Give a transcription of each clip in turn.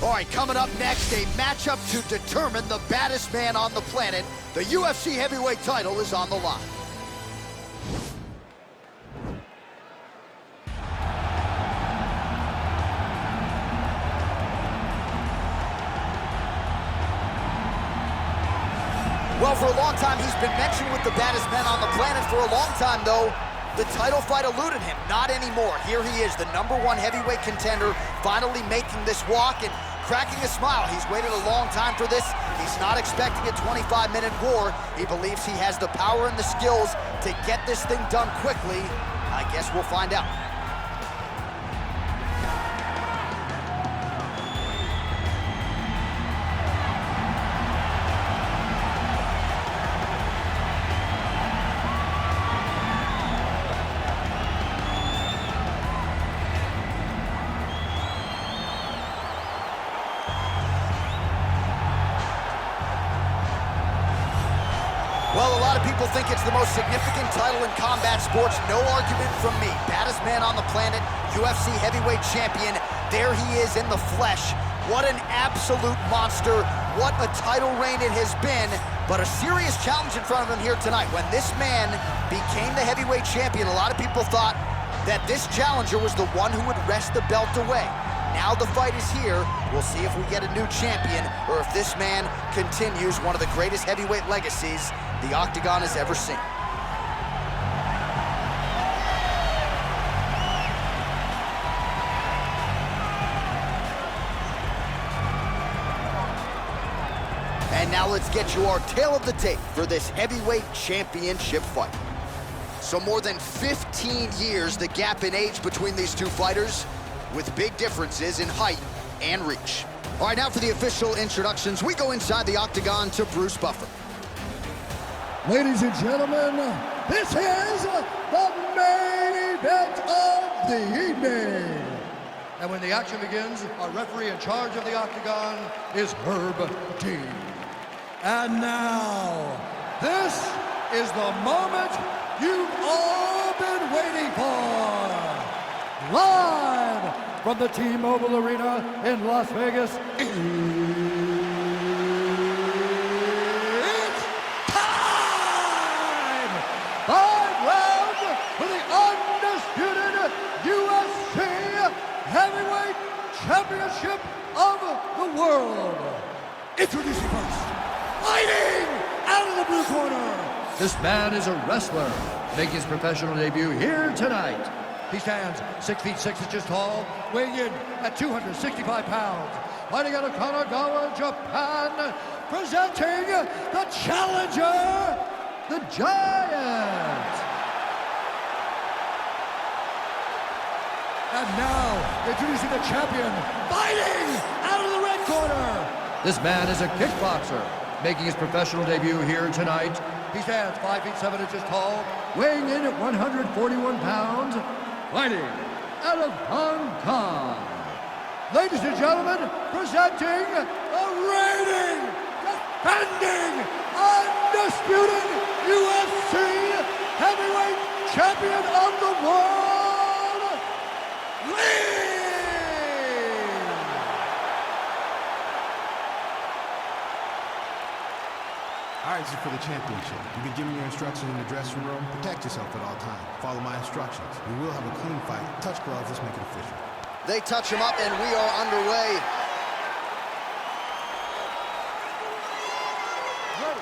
All right, coming up next, a matchup to determine the baddest man on the planet. The UFC heavyweight title is on the line. Well, for a long time, he's been mentioned with the baddest men on the planet. For a long time, though, the title fight eluded him. Not anymore. Here he is, the #1 heavyweight contender, finally making this walk and cracking a smile. He's waited a long time for this. He's not expecting a 25-minute war. He believes he has the power and the skills to get this thing done quickly. I guess we'll find out. Well, a lot of people think it's the most significant title in combat sports. No argument from me. Baddest man on the planet, UFC heavyweight champion. There he is in the flesh. What an absolute monster. What a title reign it has been. But a serious challenge in front of him here tonight. When this man became the heavyweight champion, a lot of people thought that this challenger was the one who would wrest the belt away. Now the fight is here. We'll see if we get a new champion or if this man continues one of the greatest heavyweight legacies the Octagon has ever seen. And now let's get you our tale of the tape for this heavyweight championship fight. So more than 15 years, the gap in age between these two fighters, with big differences in height and reach. All right, now for the official introductions, we go inside the Octagon to Bruce Buffer. Ladies and gentlemen, this is the main event of the evening. And when the action begins, our referee in charge of the Octagon is Herb Dean. And now, this is the moment you've all been waiting for. Live from the T-Mobile Arena in Las Vegas, it's time! 5 rounds for the undisputed UFC Heavyweight Championship of the world. Introducing first, fighting out of the blue corner. This man is a wrestler, making his professional debut here tonight. He stands 6 feet 6 inches tall, weighing in at 265 pounds. Fighting out of Kanagawa, Japan, presenting the challenger, the Giant. And now, introducing the champion, fighting out of the red corner. This man is a kickboxer, making his professional debut here tonight. He stands 5 feet 7 inches tall, weighing in at 141 pounds. Fighting out of Hong Kong. Ladies and gentlemen, presenting the reigning, defending, undisputed UFC heavyweight champion of the world, Lee! All right, this is for the championship. You've been giving your instructions in the dressing room. Protect yourself at all times. Follow my instructions. We will have a clean fight. Touch gloves. Let's make it official. They touch him up, and we are underway. Ready.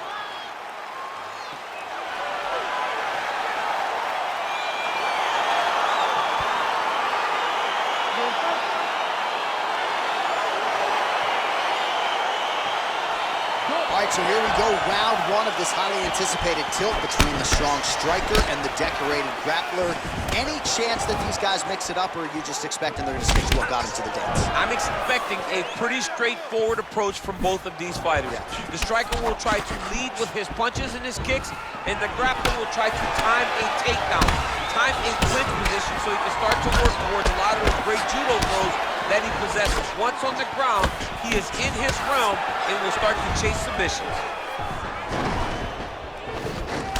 All right, so here we go, round one of this highly anticipated tilt between the strong striker and the decorated grappler. Any chance that these guys mix it up, or are you just expecting they're going to stick to what got them to the dance? I'm expecting a pretty straightforward approach from both of these fighters. Yeah. The striker will try to lead with his punches and his kicks, and the grappler will try to time a takedown, time a clinch position so he can start to work towards a lot of those great judo throws that he possesses. Once on the ground, he is in his realm and will start to chase submissions.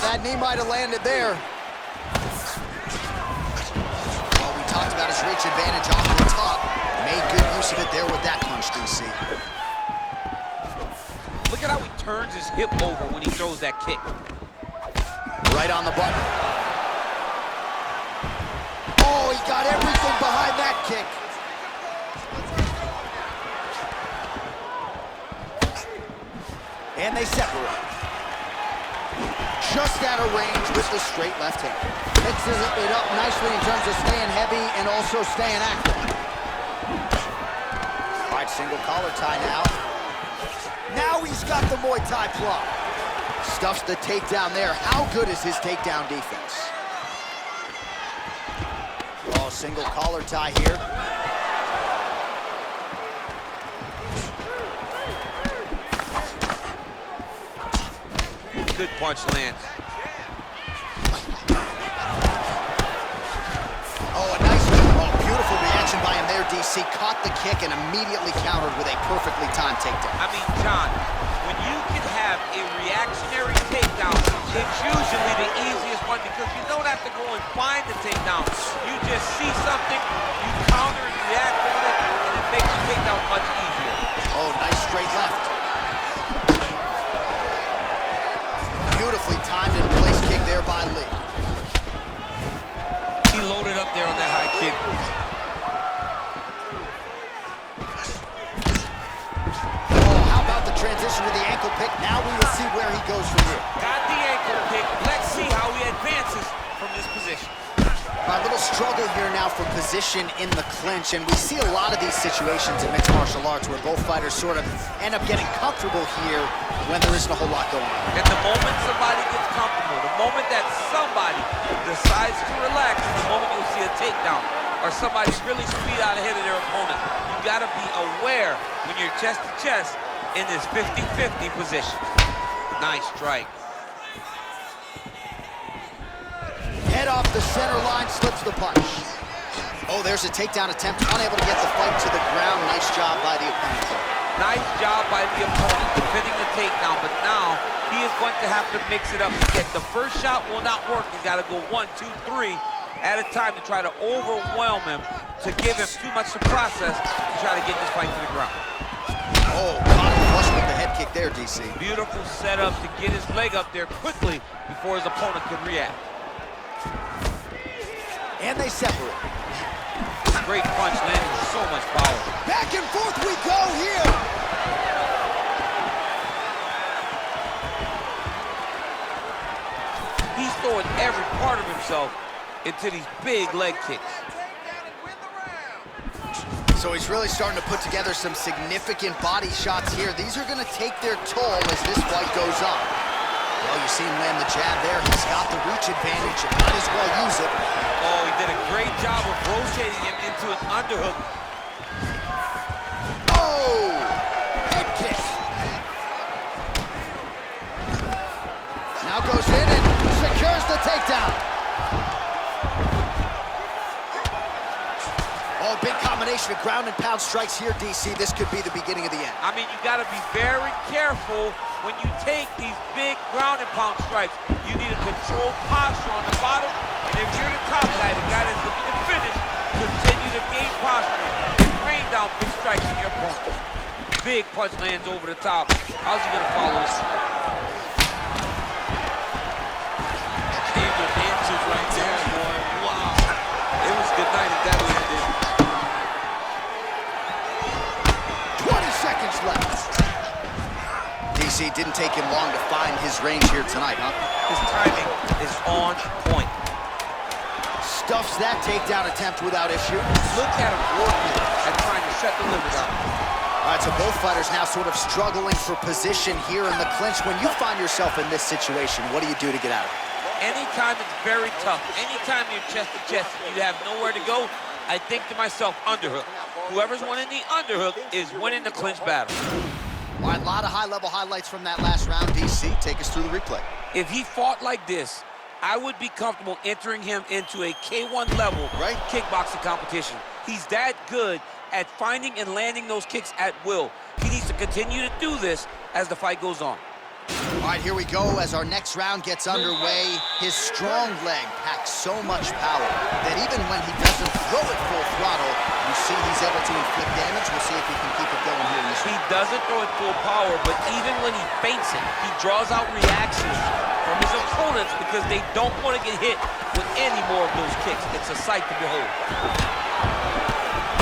That knee might have landed there. Well, we talked about his reach advantage off the top. Made good use of it there with that punch, DC. Look at how he turns his hip over when he throws that kick. Right on the button. Oh, he got everything behind that kick. And they separate. Just out of range with the straight left hand. Mixes it up nicely in terms of staying heavy and also staying active. All right, single collar tie now. Now he's got the Muay Thai plug. Stuffs the takedown there. How good is his takedown defense? Oh, single collar tie here. Good punch lands. Oh, a nice, beautiful reaction by him there, DC. Caught the kick and immediately countered with a perfectly timed takedown. I mean, John, when you can have a reactionary takedown, it's usually the easiest one because you don't have to go and find the takedown. You just see something, you counter and react on it, and it makes the takedown much easier. Oh, nice straight left. Beautifully timed and placed kick there by Lee. He loaded up there on that high kick. Oh, how about the transition to the ankle pick? Now we will see where he goes from here. Got the ankle pick. Let's see how he advances from this position. A little struggle here now for position in the clinch, and we see a lot of these situations in mixed martial arts where both fighters sort of end up getting comfortable here when there isn't a whole lot going on. And the moment somebody gets comfortable, the moment that somebody decides to relax, is the moment you'll see a takedown or somebody's really speed out ahead of their opponent. You gotta be aware when you're chest to chest in this 50-50 position. Nice strike. Head off the center line, slips the punch. Oh, there's a takedown attempt, unable to get the fight to the ground. Nice job by the opponent. Nice job by the opponent defending the takedown, but now he is going to have to mix it up again. The first shot will not work. He's got to go 1, 2, 3 at a time to try to overwhelm him, to give him too much to process to try to get this fight to the ground. Oh, caught him flush with the head kick there, DC. Beautiful setup to get his leg up there quickly before his opponent can react. And they separate. Great punch landing with so much power. Back and forth we go here. He's throwing every part of himself into these big leg kicks. So he's really starting to put together some significant body shots here. These are going to take their toll as this fight goes on. Well, you see him land the jab there. He's got the reach advantage and might as well use it. Oh, he did a great job of rotating him into an underhook. Oh! Head kick. Now goes in and secures the takedown. Oh, big combination of ground and pound strikes here, DC. This could be the beginning of the end. I mean, you got to be very careful when you take these big ground and pound strikes. You need a controlled posture on the bottom. And if you're the top guy, the guy that's looking to finish, continue to gain posture and rain down big strikes on your opponent. Big punch lands over the top. How's he going to follow this? Even inches right there, boy. Wow. It was good night at that landed. 20 seconds left. DC didn't take him long to find his range here tonight, huh? His timing is on point. Stuffs that takedown attempt without issue. Look at him working and trying to shut the liver down. All right, so both fighters now sort of struggling for position here in the clinch. When you find yourself in this situation, what do you do to get out of it? Anytime it's very tough, anytime you're chest to chest and you have nowhere to go, I think to myself, underhook. Whoever's winning the underhook is winning the clinch battle. All right, a lot of high-level highlights from that last round. DC, take us through the replay. If he fought like this, I would be comfortable entering him into a K1 level kickboxing competition. He's that good at finding and landing those kicks at will. He needs to continue to do this as the fight goes on. All right, here we go as our next round gets underway. His strong leg packs so much power that even when he doesn't throw it full throttle, you see he's able to inflict damage. We'll see if he can keep it going here in this He round. doesn't throw it full power, but even when he feints it, he draws out reactions from his opponents because they don't want to get hit with any more of those kicks. It's a sight to behold.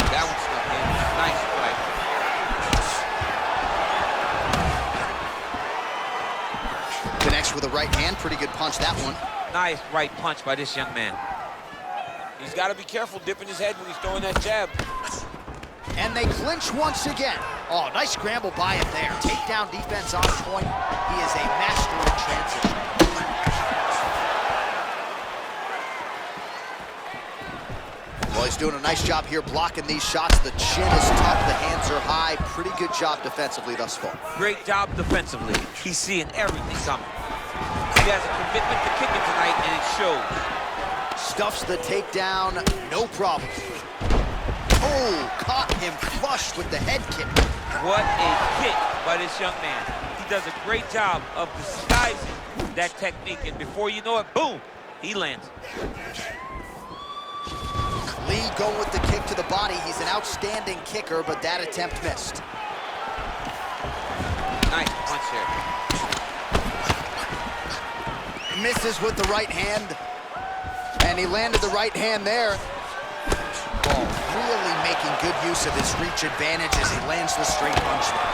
That one stuck in. Nice fight. Connects with a right hand. Pretty good punch, that one. Nice right punch by this young man. He's got to be careful dipping his head when he's throwing that jab. And they clinch once again. Oh, nice scramble by him there. Takedown defense on point. He is a master in transition. Well, he's doing a nice job here blocking these shots. The chin is tough, the hands are high. Pretty good job defensively thus far. Great job defensively. He's seeing everything coming. He has a commitment to kicking tonight, and it shows. Stuffs the takedown, no problem. Oh, caught him flush with the head kick. What a kick by this young man. He does a great job of disguising that technique, and before you know it, boom, he lands. Lee going with the kick to the body. He's an outstanding kicker, but that attempt missed. Nice punch here. Misses with the right hand. And he landed the right hand there. Oh, really making good use of his reach advantage as he lands the straight punch there.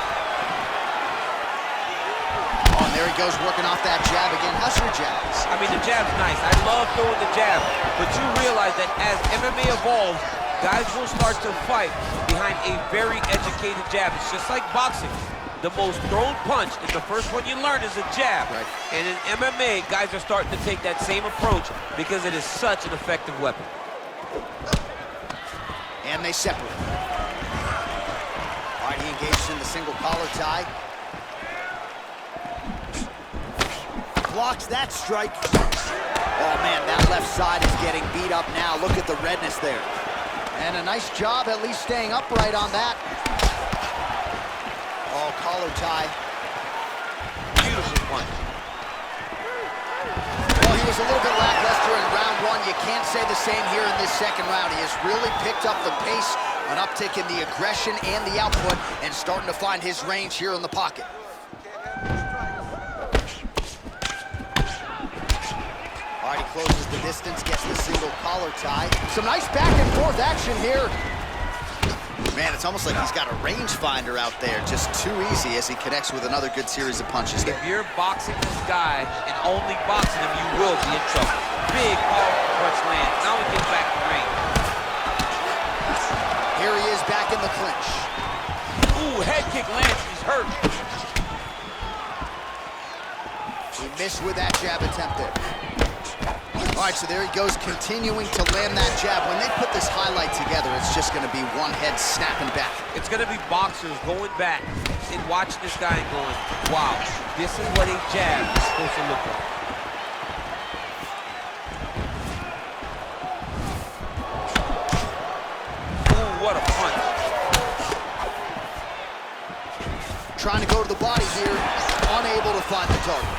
Oh, and there he goes working off that jab again. How's your jabs? I mean, the jab's nice. I love throwing the jab, but you realize that as MMA evolves, guys will start to fight behind a very educated jab. It's just like boxing. The most thrown punch is the first one you learn is a jab. Right. And in MMA, guys are starting to take that same approach because it is such an effective weapon. And they separate. All right, he engages in the single collar tie. Blocks that strike. Oh man, that left side is getting beat up now. Look at the redness there. And a nice job at least staying upright on that. Oh, collar tie. Beautiful punch. Well, he was a little bit lackluster in round one. You can't say the same here in this second round. He has really picked up the pace, an uptick in the aggression and the output, and starting to find his range here in the pocket. All right, he closes the distance, gets the single collar tie. Some nice back and forth action here. Man, it's almost like he's got a rangefinder out there. Just too easy as he connects with another good series of punches there. If you're boxing this guy and only boxing him, you will be in trouble. Big, powerful punch lands. Now he gets back to range. Here he is back in the clinch. Ooh, head kick lands. He's hurt. He missed with that jab attempt there. All right, so there he goes, continuing to land that jab. When they put this highlight together, it's just going to be one head snapping back. It's going to be boxers going back and watching this guy and going, wow, this is what a jab is supposed to look like. Ooh, what a punch. Trying to go to the body here, unable to find the target.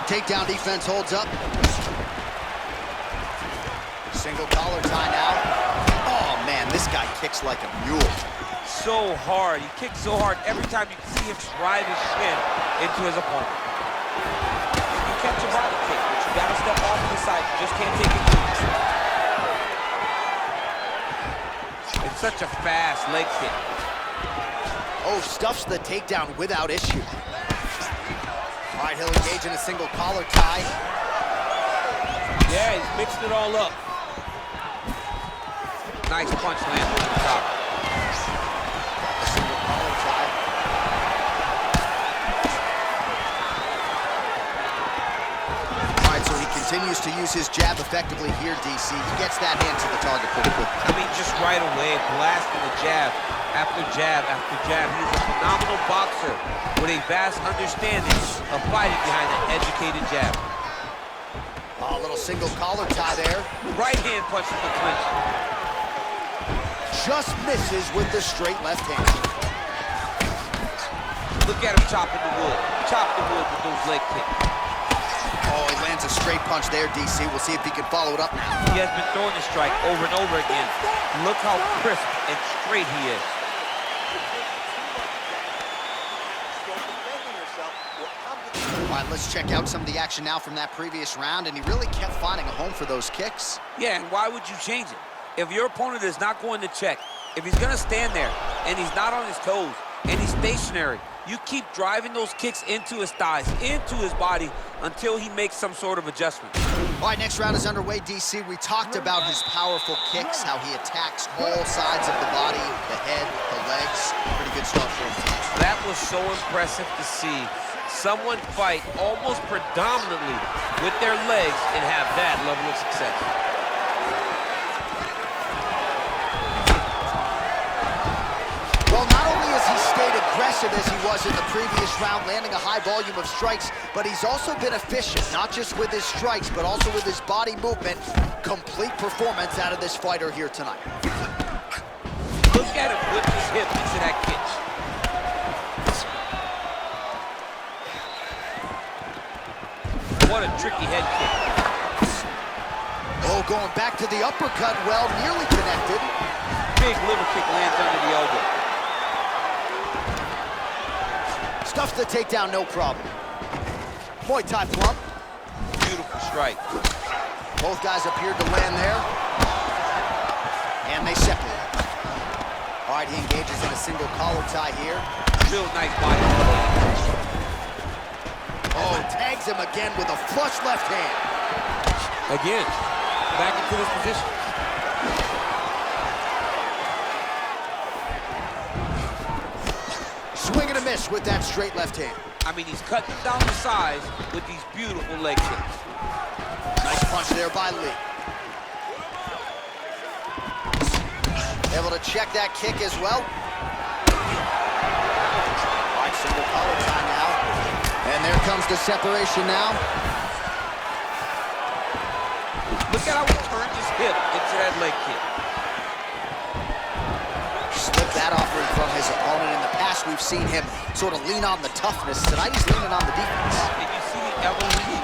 Takedown defense holds up. Single collar tie now. Oh man, this guy kicks like a mule. So hard. He kicks so hard every time you can see him drive his shin into his opponent. You catch a body kick, but you gotta step off to the side. You just can't take it deep. It's such a fast leg kick. Oh, stuffs the takedown without issue. All right, he'll engage in a single collar tie. Yeah, he's mixing it all up. Nice punch lands over the top. A single collar tie. All right, so he continues to use his jab effectively here, DC. He gets that hand to the target pretty quickly. I mean, just right away, blasting the jab after jab after jab. He's a phenomenal boxer with a vast understanding of fighting behind an educated jab. Oh, a little single collar tie there. Right hand punch in the clinch. Just misses with the straight left hand. Look Look at him chopping the wood. Chop the wood with those leg kicks. Oh, he lands a straight punch there, DC. We'll see if he can follow it up now. He has been throwing the strike over and over again. Look how crisp and straight he is. All right, let's check out some of the action now from that previous round, and he really kept finding a home for those kicks. Yeah, and why would you change it? If your opponent is not going to check, if he's going to stand there and he's not on his toes and he's stationary, you keep driving those kicks into his thighs, into his body, until he makes some sort of adjustment. All right, next round is underway, DC. We talked about his powerful kicks, how he attacks all sides of the body, the head, the legs. Pretty good start for him tonight. That was so impressive to see someone fight almost predominantly with their legs and have that level of success. Well, not only has he stayed aggressive as he was in the previous round, landing a high volume of strikes, but he's also been efficient, not just with his strikes, but also with his body movement. Complete performance out of this fighter here tonight. Look at him whip his hip into that kick. What a tricky head kick. Oh, going back to the uppercut, well, nearly connected. Big liver kick lands under the elbow. Stuffs the takedown, no problem. Muay Thai plump. Beautiful strike. Both guys appeared to land there. And they separate. All right, he engages in a single collar tie here. Real nice body. Oh, tags him again with a flush left hand. Again, back into this position. Swing and a miss with that straight left hand. I mean, he's cutting down the size with these beautiful leg kicks. Nice punch there by Lee. Able to check that kick as well. All right, single collar tie now. And there comes the separation now. Look at how he turned his hip into that leg kick. Slipped that offering from his opponent. In the past, we've seen him sort of lean on the toughness. Tonight, he's leaning on the defense. And you see the evolution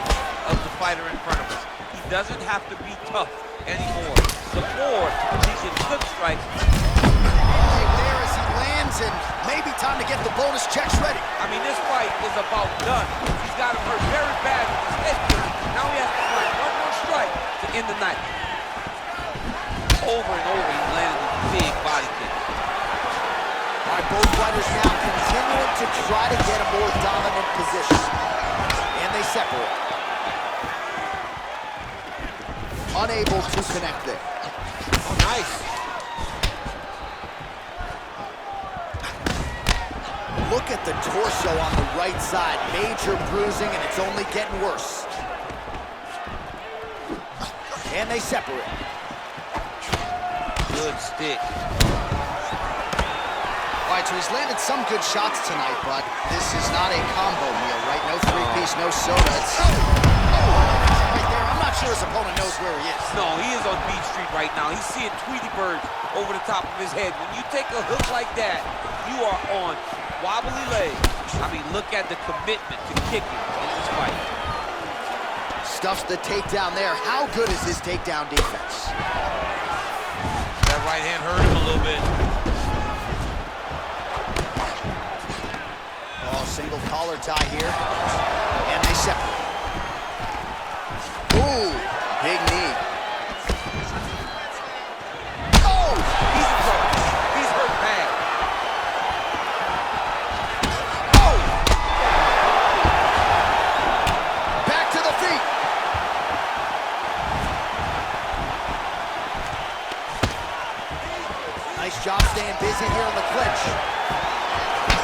of the fighter in front of us. He doesn't have to be tough anymore. The more he can flip strikes. Right there as he lands, and maybe time to get the bonus checks ready. I mean, this fight is about done. He's got him hurt very bad with his head kick. Now he has to find one more strike to end the night. Over and over, he landed these big body kicks. All right, both fighters now continuing to try to get a more dominant position. And they separate. Unable to connect there. Oh, nice. Look at the torso on the right side. Major bruising, and it's only getting worse. And they separate. Good stick. All right, so he's landed some good shots tonight, but this is not a combo meal, right? No three-piece, no soda. It's right there. I'm not sure his opponent knows where he is. No, he is on Beach Street right now. He's seeing Tweety birds over the top of his head. When you take a hook like that, you are on wobbly legs. I mean, look at the commitment to kicking in this fight. Stuffs the takedown there. How good is his takedown defense? That right hand hurt him a little bit. Oh, single collar tie here. And they separate. Ooh, big knee. Oh, he's in trouble. He's hurt bad. Oh! Back to the feet. Nice job staying busy here in the clinch.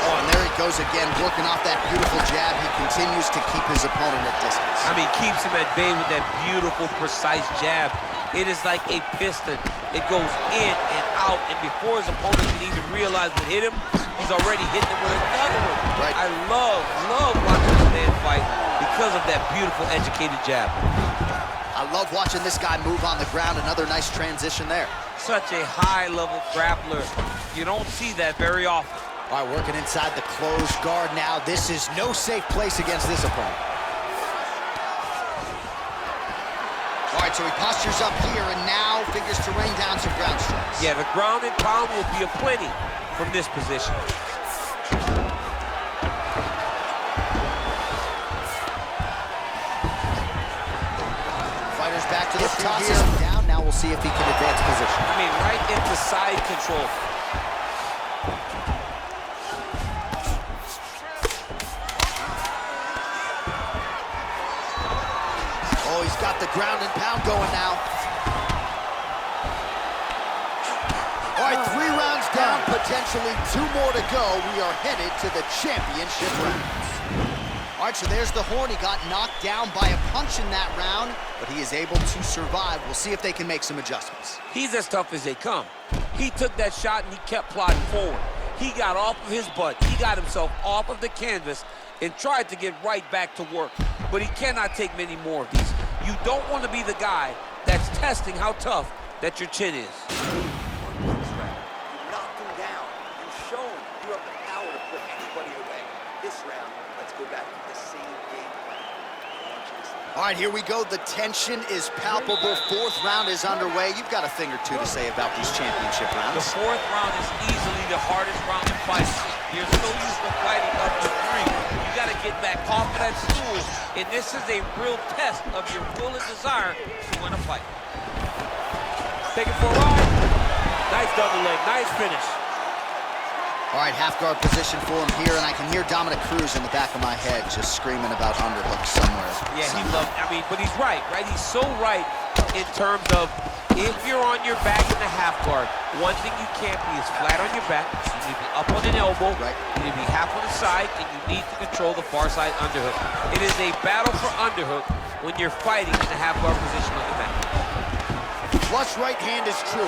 Oh, and there he goes again, working off that beautiful jab. He continues to keep his opponent at distance. I mean, keeps him at bay with that beautiful, precise jab. It is like a piston. It goes in and out, and before his opponent can even realize what hit him, he's already hitting him with another one. Right. I love watching this man fight because of that beautiful, educated jab. I love watching this guy move on the ground. Another nice transition there. Such a high-level grappler. You don't see that very often. All right, working inside the closed guard now. This is no safe place against this opponent. All right, so he postures up here and now figures to rain down some ground strikes. Yeah, the ground and pound will be aplenty from this position. Fighters back to the tosses him down. Now we'll see if he can advance position. I mean, right into side control. Oh, he's got the ground and pound going now. All right, 3 rounds down, potentially 2 more to go. We are headed to the championship rounds. All right, so there's the horn. He got knocked down by a punch in that round, but he is able to survive. We'll see if they can make some adjustments. He's as tough as they come. He took that shot and he kept plodding forward. He got off of his butt. He got himself off of the canvas and tried to get right back to work. But he cannot take many more of these. You don't want to be the guy that's testing how tough that your chin is. You knocked him down. You've shown you have the power to put anybody away. This round, let's go back to the same game plan. All right, here we go. The tension is palpable. 4th round is underway. You've got a thing or two to say about these championship rounds. The 4th round is easily the hardest round to fight. You're so used to fighting up to 3. You got to get back off of that stool, and this is a real test of your will and desire to win a fight. Take it for a ride. Nice double leg, nice finish. All right, half guard position for him here, and I can hear Dominic Cruz in the back of my head just screaming about underhooks somewhere. Yeah, he loved, I mean, but he's right? He's so right in terms of if you're on your back in the half guard, one thing you can't be is flat on your back. You need to be up on an elbow. Right. You need to be half on the side, and you need to control the far side underhook. It is a battle for underhook when you're fighting in the half guard position on the back. Flush right hand is true.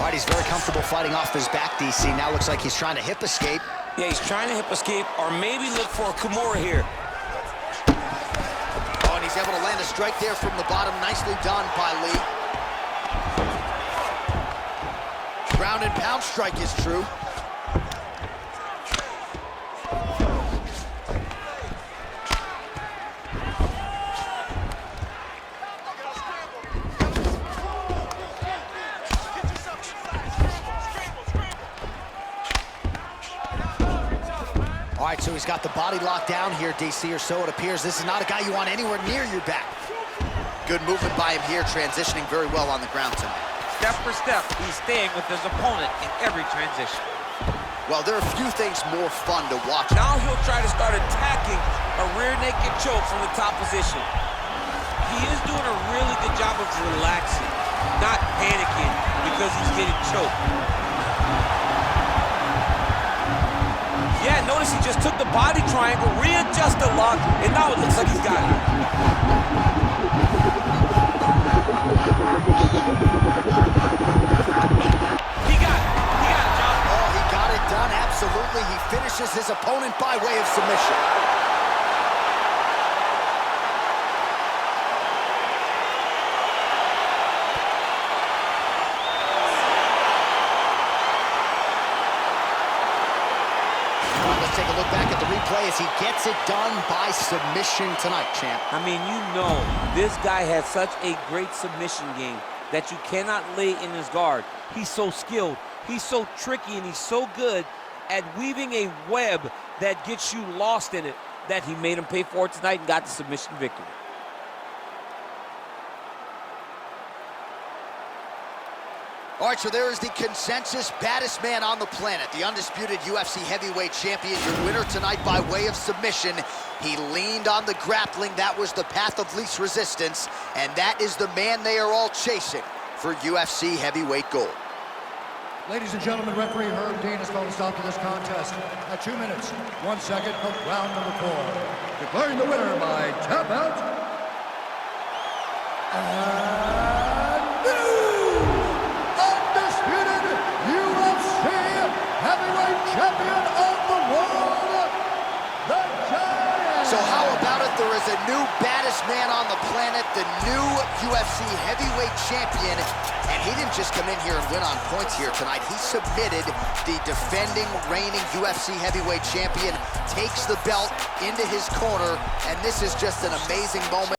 All right, he's very comfortable fighting off his back, DC. Now looks like he's trying to hip escape. Yeah, he's trying to hip escape or maybe look for a Kimura here. Oh, and he's able to land a strike there from the bottom. Nicely done by Lee. Ground and pound strike is true. All right, so he's got the body locked down here, DC, or so it appears. This is not a guy you want anywhere near your back. Good movement by him here, transitioning very well on the ground tonight. Step for step, he's staying with his opponent in every transition. Well, there are a few things more fun to watch. Now he'll try to start attacking a rear naked choke from the top position. He is doing a really good job of relaxing, not panicking because he's getting choked. Yeah, notice he just took the body triangle, readjusted the lock, and now it looks like he's got it. He got it, John. Oh, he got it done, absolutely. He finishes his opponent by way of submission. Let's take a look back at the replay as he gets it done by submission tonight, champ. I mean, you know, this guy has such a great submission game that you cannot lay in his guard. He's so skilled, he's so tricky, and he's so good at weaving a web that gets you lost in it that he made him pay for it tonight and got the submission victory. All right, so there is the consensus baddest man on the planet, the undisputed UFC heavyweight champion, your winner tonight by way of submission. He leaned on the grappling. That was the path of least resistance, and that is the man they are all chasing for UFC heavyweight gold. Ladies and gentlemen, referee Herb Dean has called a stop to this contest at 2 minutes, 1 second of round number 4. Declaring the winner by tap out. And new undisputed UFC heavyweight champion of the world, the Giant. So how about it? There is a new baddest man on the planet, the new UFC heavyweight champion. And he didn't just come in here and win on points here tonight. He submitted the defending, reigning UFC heavyweight champion, takes the belt into his corner, and this is just an amazing moment.